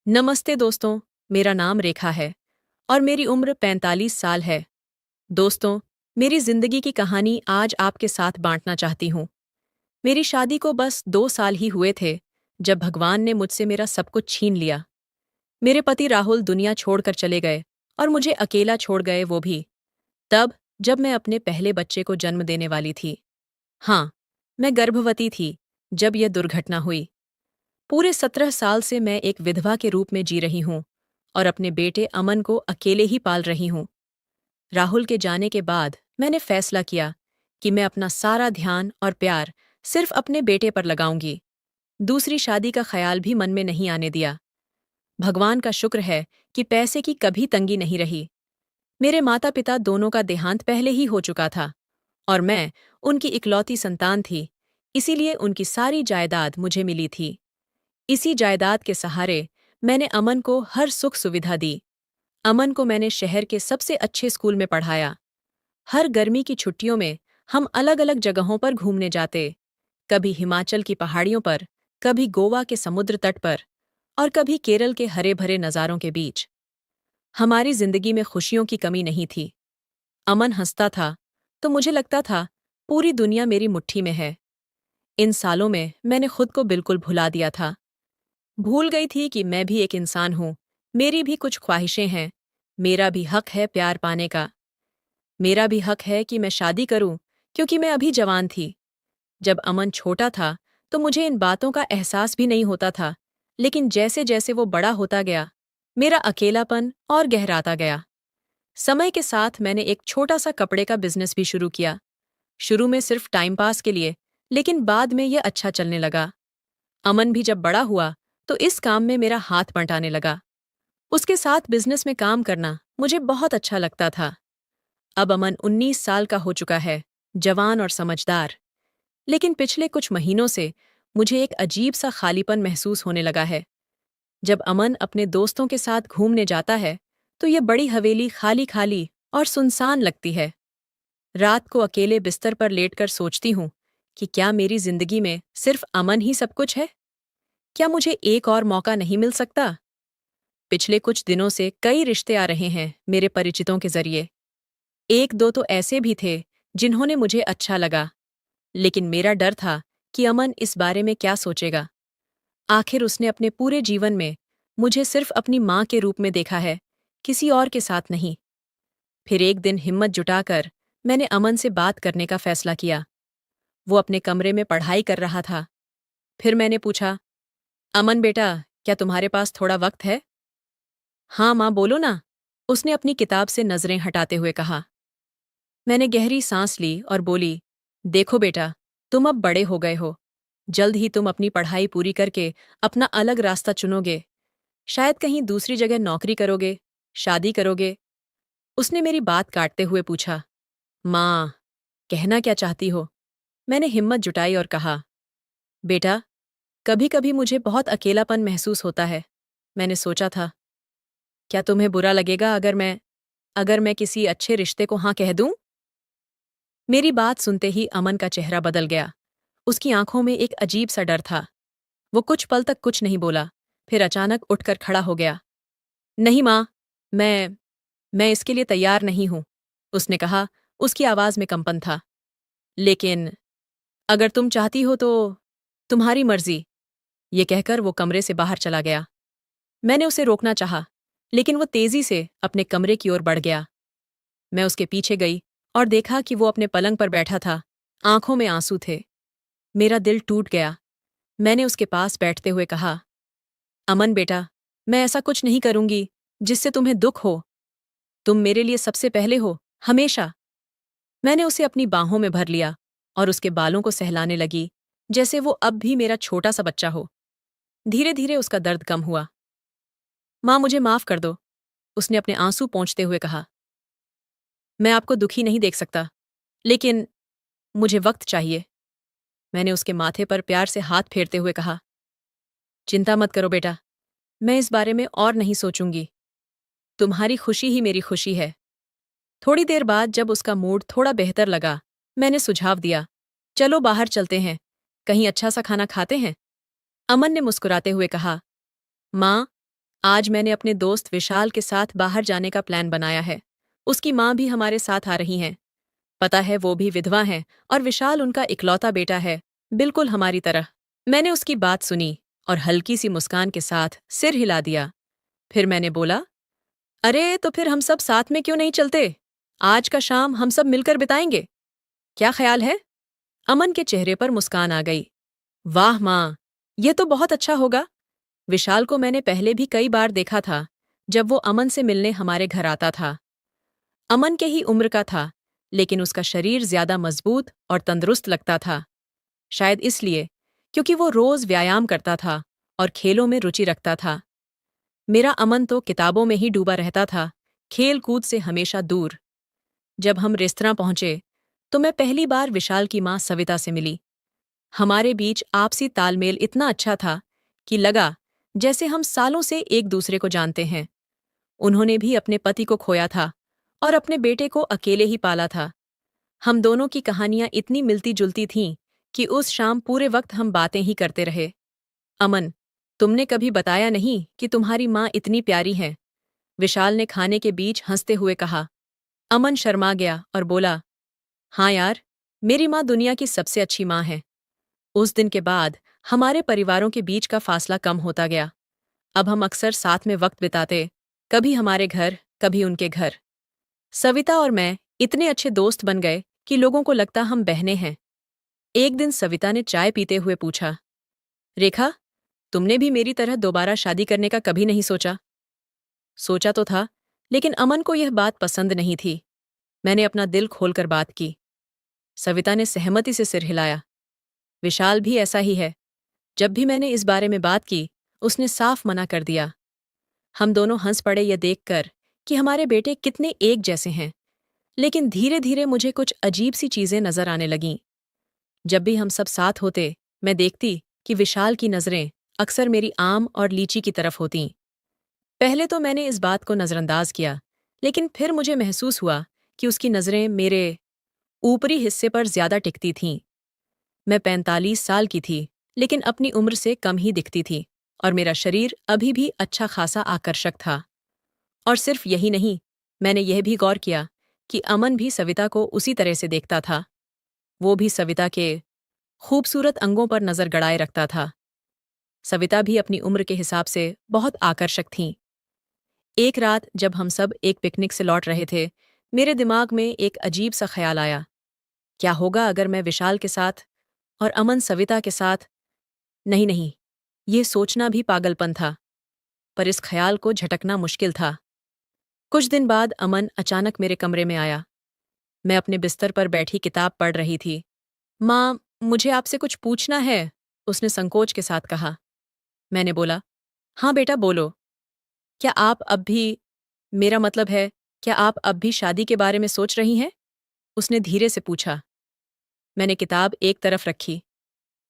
नमस्ते दोस्तों। मेरा नाम रेखा है और मेरी उम्र 45 साल है। दोस्तों, मेरी जिंदगी की कहानी आज आपके साथ बांटना चाहती हूँ। मेरी शादी को बस 2 साल ही हुए थे जब भगवान ने मुझसे मेरा सब कुछ छीन लिया। मेरे पति राहुल दुनिया छोड़कर चले गए और मुझे अकेला छोड़ गए, वो भी तब जब मैं अपने पहले बच्चे को जन्म देने वाली थी। हाँ, मैं गर्भवती थी जब यह दुर्घटना हुई। पूरे 17 साल से मैं एक विधवा के रूप में जी रही हूँ और अपने बेटे अमन को अकेले ही पाल रही हूँ। राहुल के जाने के बाद मैंने फैसला किया कि मैं अपना सारा ध्यान और प्यार सिर्फ अपने बेटे पर लगाऊंगी। दूसरी शादी का ख्याल भी मन में नहीं आने दिया। भगवान का शुक्र है कि पैसे की कभी तंगी नहीं रही। मेरे माता पिता दोनों का देहांत पहले ही हो चुका था और मैं उनकी इकलौती संतान थी, इसीलिए उनकी सारी जायदाद मुझे मिली थी। इसी जायदाद के सहारे मैंने अमन को हर सुख सुविधा दी। अमन को मैंने शहर के सबसे अच्छे स्कूल में पढ़ाया। हर गर्मी की छुट्टियों में हम अलग अलग जगहों पर घूमने जाते, कभी हिमाचल की पहाड़ियों पर, कभी गोवा के समुद्र तट पर और कभी केरल के हरे भरे नज़ारों के बीच। हमारी जिंदगी में खुशियों की कमी नहीं थी। अमन हंसता था तो मुझे लगता था पूरी दुनिया मेरी मुट्ठी में है। इन सालों में मैंने खुद को बिल्कुल भुला दिया था। भूल गई थी कि मैं भी एक इंसान हूँ, मेरी भी कुछ ख्वाहिशें हैं। मेरा भी हक है प्यार पाने का। मेरा भी हक है कि मैं शादी करूं, क्योंकि मैं अभी जवान थी। जब अमन छोटा था तो मुझे इन बातों का एहसास भी नहीं होता था, लेकिन जैसे जैसे वो बड़ा होता गया, मेरा अकेलापन और गहराता गया। समय के साथ मैंने एक छोटा सा कपड़े का बिजनेस भी शुरू किया। शुरू में सिर्फ टाइम पास के लिए, लेकिन बाद में यह अच्छा चलने लगा। अमन भी जब बड़ा हुआ तो इस काम में मेरा हाथ बंटाने लगा। उसके साथ बिजनेस में काम करना मुझे बहुत अच्छा लगता था। अब अमन 19 साल का हो चुका है, जवान और समझदार। लेकिन पिछले कुछ महीनों से मुझे एक अजीब सा खालीपन महसूस होने लगा है। जब अमन अपने दोस्तों के साथ घूमने जाता है तो यह बड़ी हवेली खाली खाली और सुनसान लगती है। रात को अकेले बिस्तर पर लेटकर सोचती हूँ कि क्या मेरी जिंदगी में सिर्फ अमन ही सब कुछ है? क्या मुझे एक और मौका नहीं मिल सकता? पिछले कुछ दिनों से कई रिश्ते आ रहे हैं मेरे परिचितों के जरिए। एक दो तो ऐसे भी थे जिन्होंने मुझे अच्छा लगा, लेकिन मेरा डर था कि अमन इस बारे में क्या सोचेगा। आखिर उसने अपने पूरे जीवन में मुझे सिर्फ अपनी माँ के रूप में देखा है, किसी और के साथ नहीं। फिर एक दिन हिम्मत जुटाकर मैंने अमन से बात करने का फैसला किया। वो अपने कमरे में पढ़ाई कर रहा था। फिर मैंने पूछा, अमन बेटा, क्या तुम्हारे पास थोड़ा वक्त है? हाँ माँ, बोलो ना, उसने अपनी किताब से नजरें हटाते हुए कहा। मैंने गहरी सांस ली और बोली, देखो बेटा, तुम अब बड़े हो गए हो। जल्द ही तुम अपनी पढ़ाई पूरी करके अपना अलग रास्ता चुनोगे। शायद कहीं दूसरी जगह नौकरी करोगे, शादी करोगे। उसने मेरी बात काटते हुए पूछा, माँ, कहना क्या चाहती हो? मैंने हिम्मत जुटाई और कहा, बेटा, कभी कभी मुझे बहुत अकेलापन महसूस होता है। मैंने सोचा था, क्या तुम्हें बुरा लगेगा अगर मैं किसी अच्छे रिश्ते को हाँ कह दूं? मेरी बात सुनते ही अमन का चेहरा बदल गया। उसकी आंखों में एक अजीब सा डर था। वो कुछ पल तक कुछ नहीं बोला, फिर अचानक उठकर खड़ा हो गया। नहीं माँ, मैं मैं इसके लिए तैयार नहीं हूं, उसने कहा। उसकी आवाज में कंपन था। लेकिन अगर तुम चाहती हो तो तुम्हारी मर्जी, ये कहकर वो कमरे से बाहर चला गया। मैंने उसे रोकना चाहा, लेकिन वो तेजी से अपने कमरे की ओर बढ़ गया। मैं उसके पीछे गई और देखा कि वो अपने पलंग पर बैठा था। आंखों में आंसू थे। मेरा दिल टूट गया। मैंने उसके पास बैठते हुए कहा, अमन बेटा, मैं ऐसा कुछ नहीं करूंगी जिससे तुम्हें दुख हो। तुम मेरे लिए सबसे पहले हो, हमेशा। मैंने उसे अपनी बाहों में भर लिया और उसके बालों को सहलाने लगी, जैसे वो अब भी मेरा छोटा सा बच्चा हो। धीरे धीरे उसका दर्द कम हुआ। माँ, मुझे माफ कर दो, उसने अपने आंसू पोंछते हुए कहा। मैं आपको दुखी नहीं देख सकता, लेकिन मुझे वक्त चाहिए। मैंने उसके माथे पर प्यार से हाथ फेरते हुए कहा, चिंता मत करो बेटा, मैं इस बारे में और नहीं सोचूंगी। तुम्हारी खुशी ही मेरी खुशी है। थोड़ी देर बाद जब उसका मूड थोड़ा बेहतर लगा, मैंने सुझाव दिया, चलो बाहर चलते हैं, कहीं अच्छा सा खाना खाते हैं। अमन ने मुस्कुराते हुए कहा, माँ, आज मैंने अपने दोस्त विशाल के साथ बाहर जाने का प्लान बनाया है। उसकी माँ भी हमारे साथ आ रही हैं। पता है वो भी विधवा हैं और विशाल उनका इकलौता बेटा है, बिल्कुल हमारी तरह। मैंने उसकी बात सुनी और हल्की सी मुस्कान के साथ सिर हिला दिया। फिर मैंने बोला, अरे तो फिर हम सब साथ में क्यों नहीं चलते? आज का शाम हम सब मिलकर बिताएंगे। क्या ख्याल है? अमन के चेहरे पर मुस्कान आ गई। वाह माँ, ये तो बहुत अच्छा होगा। विशाल को मैंने पहले भी कई बार देखा था, जब वो अमन से मिलने हमारे घर आता था। अमन के ही उम्र का था, लेकिन उसका शरीर ज्यादा मजबूत और तंदुरुस्त लगता था। शायद इसलिए, क्योंकि वो रोज व्यायाम करता था और खेलों में रुचि रखता था। मेरा अमन तो किताबों में ही डूबा रहता था, खेल कूद से हमेशा दूर। जब हम रेस्तरां पहुंचे, तो मैं पहली बार विशाल की मां सविता से मिली। हमारे बीच आपसी तालमेल इतना अच्छा था कि लगा जैसे हम सालों से एक दूसरे को जानते हैं। उन्होंने भी अपने पति को खोया था और अपने बेटे को अकेले ही पाला था। हम दोनों की कहानियां इतनी मिलती जुलती थीं कि उस शाम पूरे वक्त हम बातें ही करते रहे। अमन, तुमने कभी बताया नहीं कि तुम्हारी माँ इतनी प्यारी है, विशाल ने खाने के बीच हंसते हुए कहा। अमन शर्मा गया और बोला, हाँ यार, मेरी माँ दुनिया की सबसे अच्छी माँ है। उस दिन के बाद हमारे परिवारों के बीच का फासला कम होता गया। अब हम अक्सर साथ में वक्त बिताते, कभी हमारे घर, कभी उनके घर। सविता और मैं इतने अच्छे दोस्त बन गए कि लोगों को लगता हम बहनें हैं। एक दिन सविता ने चाय पीते हुए पूछा, रेखा, तुमने भी मेरी तरह दोबारा शादी करने का कभी नहीं सोचा? सोचा तो था, लेकिन अमन को यह बात पसंद नहीं थी। मैंने अपना दिल खोलकर बात की। सविता ने सहमति से सिर हिलाया। विशाल भी ऐसा ही है। जब भी मैंने इस बारे में बात की, उसने साफ मना कर दिया। हम दोनों हंस पड़े यह देखकर कि हमारे बेटे कितने एक जैसे हैं। लेकिन धीरे धीरे मुझे कुछ अजीब सी चीजें नजर आने लगीं। जब भी हम सब साथ होते, मैं देखती कि विशाल की नजरें अक्सर मेरी आम और लीची की तरफ होतीं। पहले तो मैंने इस बात को नजरअंदाज किया, लेकिन फिर मुझे महसूस हुआ कि उसकी नजरें मेरे ऊपरी हिस्से पर ज्यादा टिकती थीं। मैं 45 साल की थी, लेकिन अपनी उम्र से कम ही दिखती थी और मेरा शरीर अभी भी अच्छा खासा आकर्षक था। और सिर्फ यही नहीं, मैंने यह भी गौर किया कि अमन भी सविता को उसी तरह से देखता था। वो भी सविता के खूबसूरत अंगों पर नजर गड़ाए रखता था। सविता भी अपनी उम्र के हिसाब से बहुत आकर्षक थीं। एक रात जब हम सब एक पिकनिक से लौट रहे थे, मेरे दिमाग में एक अजीब सा ख्याल आया। क्या होगा अगर मैं विशाल के साथ और अमन सविता के साथ? नहीं नहीं, ये सोचना भी पागलपन था, पर इस ख्याल को झटकना मुश्किल था। कुछ दिन बाद अमन अचानक मेरे कमरे में आया। मैं अपने बिस्तर पर बैठी किताब पढ़ रही थी। माँ, मुझे आपसे कुछ पूछना है, उसने संकोच के साथ कहा। मैंने बोला, हाँ बेटा बोलो। क्या आप अब भी, मेरा मतलब है, क्या आप अब भी शादी के बारे में सोच रही हैं? उसने धीरे से पूछा। मैंने किताब एक तरफ रखी।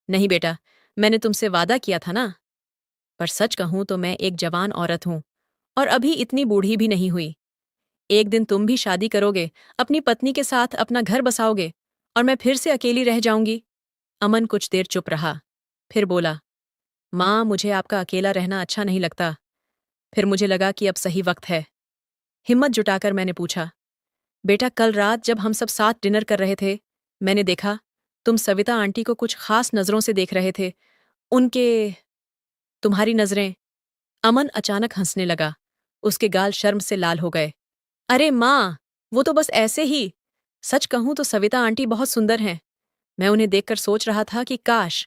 नहीं बेटा, मैंने तुमसे वादा किया था ना। पर सच कहूं तो मैं एक जवान औरत हूं और अभी इतनी बूढ़ी भी नहीं हुई। एक दिन तुम भी शादी करोगे, अपनी पत्नी के साथ अपना घर बसाओगे और मैं फिर से अकेली रह जाऊंगी। अमन कुछ देर चुप रहा, फिर बोला, माँ, मुझे आपका अकेला रहना अच्छा नहीं लगता। फिर मुझे लगा कि अब सही वक्त है। हिम्मत जुटाकर मैंने पूछा, बेटा, कल रात जब हम सब साथ डिनर कर रहे थे, मैंने देखा तुम सविता आंटी को कुछ खास नजरों से देख रहे थे। उनके, तुम्हारी नजरें। अमन अचानक हंसने लगा। उसके गाल शर्म से लाल हो गए। अरे माँ, वो तो बस ऐसे ही। सच कहूं तो सविता आंटी बहुत सुंदर हैं। मैं उन्हें देखकर सोच रहा था कि काश।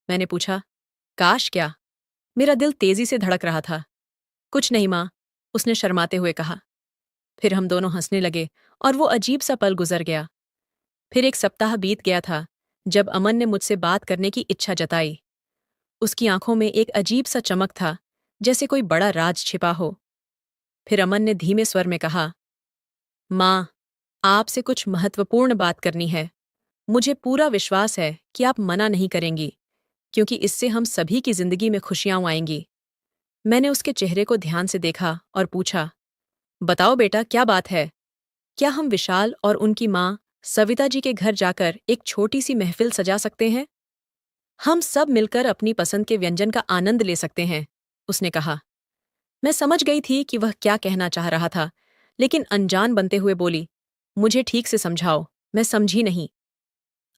मैंने पूछा, काश क्या? मेरा दिल तेजी से धड़क रहा था। कुछ नहीं माँ, उसने शर्माते हुए कहा। फिर हम दोनों हंसने लगे और वो अजीब सा पल गुजर गया। फिर एक सप्ताह बीत गया था जब अमन ने मुझसे बात करने की इच्छा जताई। उसकी आंखों में एक अजीब सा चमक था, जैसे कोई बड़ा राज छिपा हो। फिर अमन ने धीमे स्वर में कहा, माँ, आपसे कुछ महत्वपूर्ण बात करनी है। मुझे पूरा विश्वास है कि आप मना नहीं करेंगी, क्योंकि इससे हम सभी की जिंदगी में खुशियां आएंगी। मैंने उसके चेहरे को ध्यान से देखा और पूछा, बताओ बेटा, क्या बात है? क्या हम विशाल और उनकी माँ सविता जी के घर जाकर एक छोटी सी महफिल सजा सकते हैं? हम सब मिलकर अपनी पसंद के व्यंजन का आनंद ले सकते हैं, उसने कहा। मैं समझ गई थी कि वह क्या कहना चाह रहा था, लेकिन अनजान बनते हुए बोली, मुझे ठीक से समझाओ, मैं समझी नहीं।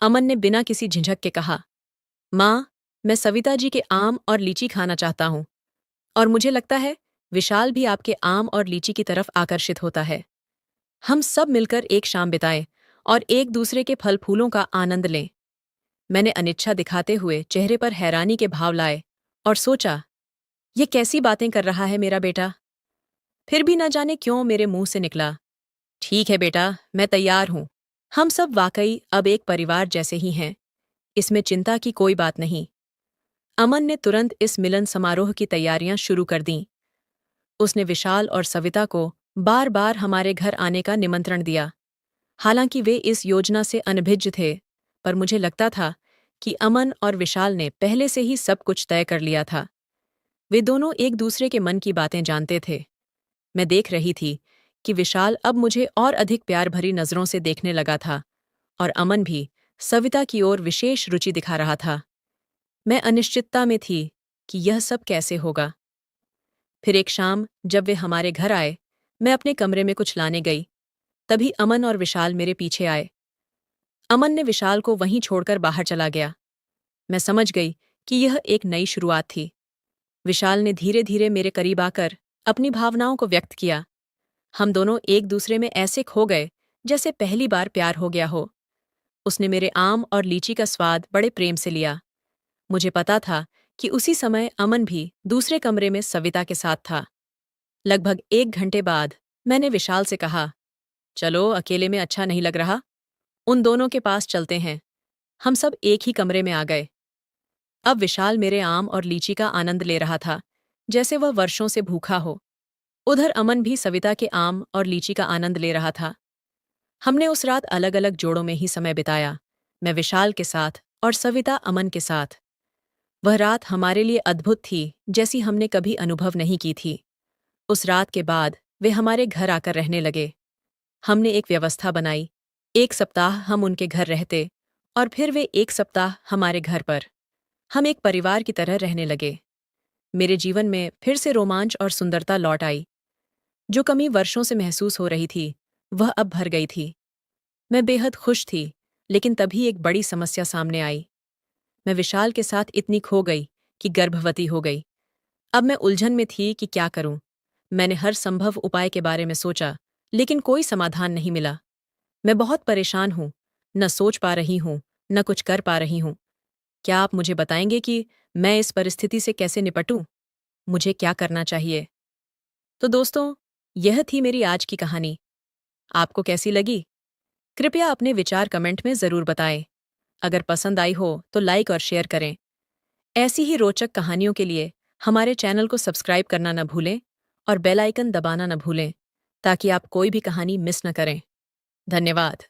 अमन ने बिना किसी झिझक के कहा, माँ, मैं सविता जी के आम और लीची खाना चाहता हूँ, और मुझे लगता है विशाल भी आपके आम और लीची की तरफ आकर्षित होता है। हम सब मिलकर एक शाम बिताएं और एक दूसरे के फल फूलों का आनंद लें। मैंने अनिच्छा दिखाते हुए चेहरे पर हैरानी के भाव लाए और सोचा, ये कैसी बातें कर रहा है मेरा बेटा। फिर भी न जाने क्यों मेरे मुंह से निकला, ठीक है बेटा, मैं तैयार हूं। हम सब वाकई अब एक परिवार जैसे ही हैं, इसमें चिंता की कोई बात नहीं। अमन ने तुरंत इस मिलन समारोह की तैयारियां शुरू कर दीं। उसने विशाल और सविता को बार बार हमारे घर आने का निमंत्रण दिया। हालांकि वे इस योजना से अनभिज्ञ थे, पर मुझे लगता था कि अमन और विशाल ने पहले से ही सब कुछ तय कर लिया था। वे दोनों एक दूसरे के मन की बातें जानते थे। मैं देख रही थी कि विशाल अब मुझे और अधिक प्यार भरी नजरों से देखने लगा था, और अमन भी सविता की ओर विशेष रुचि दिखा रहा था। मैं अनिश्चितता में थी कि यह सब कैसे होगा। फिर एक शाम जब वे हमारे घर आए, मैं अपने कमरे में कुछ लाने गई, तभी अमन और विशाल मेरे पीछे आए। अमन ने विशाल को वहीं छोड़कर बाहर चला गया। मैं समझ गई कि यह एक नई शुरुआत थी। विशाल ने धीरे धीरे मेरे करीब आकर अपनी भावनाओं को व्यक्त किया। हम दोनों एक दूसरे में ऐसे खो गए जैसे पहली बार प्यार हो गया हो। उसने मेरे आम और लीची का स्वाद बड़े प्रेम से लिया। मुझे पता था कि उसी समय अमन भी दूसरे कमरे में सविता के साथ था। लगभग 1 घंटे बाद मैंने विशाल से कहा, चलो, अकेले में अच्छा नहीं लग रहा, उन दोनों के पास चलते हैं। हम सब एक ही कमरे में आ गए। अब विशाल मेरे आम और लीची का आनंद ले रहा था, जैसे वह वर्षों से भूखा हो। उधर अमन भी सविता के आम और लीची का आनंद ले रहा था। हमने उस रात अलग अलग जोड़ों में ही समय बिताया, मैं विशाल के साथ और सविता अमन के साथ। वह रात हमारे लिए अद्भुत थी, जैसी हमने कभी अनुभव नहीं की थी। उस रात के बाद वे हमारे घर आकर रहने लगे। हमने एक व्यवस्था बनाई, 1 सप्ताह हम उनके घर रहते और फिर वे 1 सप्ताह हमारे घर पर। हम एक परिवार की तरह रहने लगे। मेरे जीवन में फिर से रोमांच और सुंदरता लौट आई। जो कमी वर्षों से महसूस हो रही थी, वह अब भर गई थी। मैं बेहद खुश थी, लेकिन तभी एक बड़ी समस्या सामने आई। मैं विशाल के साथ इतनी खो गई कि गर्भवती हो गई। अब मैं उलझन में थी कि क्या करूं। मैंने हर संभव उपाय के बारे में सोचा, लेकिन कोई समाधान नहीं मिला। मैं बहुत परेशान हूं, न सोच पा रही हूं, न कुछ कर पा रही हूं। क्या आप मुझे बताएंगे कि मैं इस परिस्थिति से कैसे निपटूं? मुझे क्या करना चाहिए? तो दोस्तों, यह थी मेरी आज की कहानी। आपको कैसी लगी? कृपया अपने विचार कमेंट में ज़रूर बताएं। अगर पसंद आई हो तो लाइक और शेयर करें। ऐसी ही रोचक कहानियों के लिए हमारे चैनल को सब्सक्राइब करना न भूलें और बेल आइकन दबाना न भूलें, ताकि आप कोई भी कहानी मिस न करें। धन्यवाद।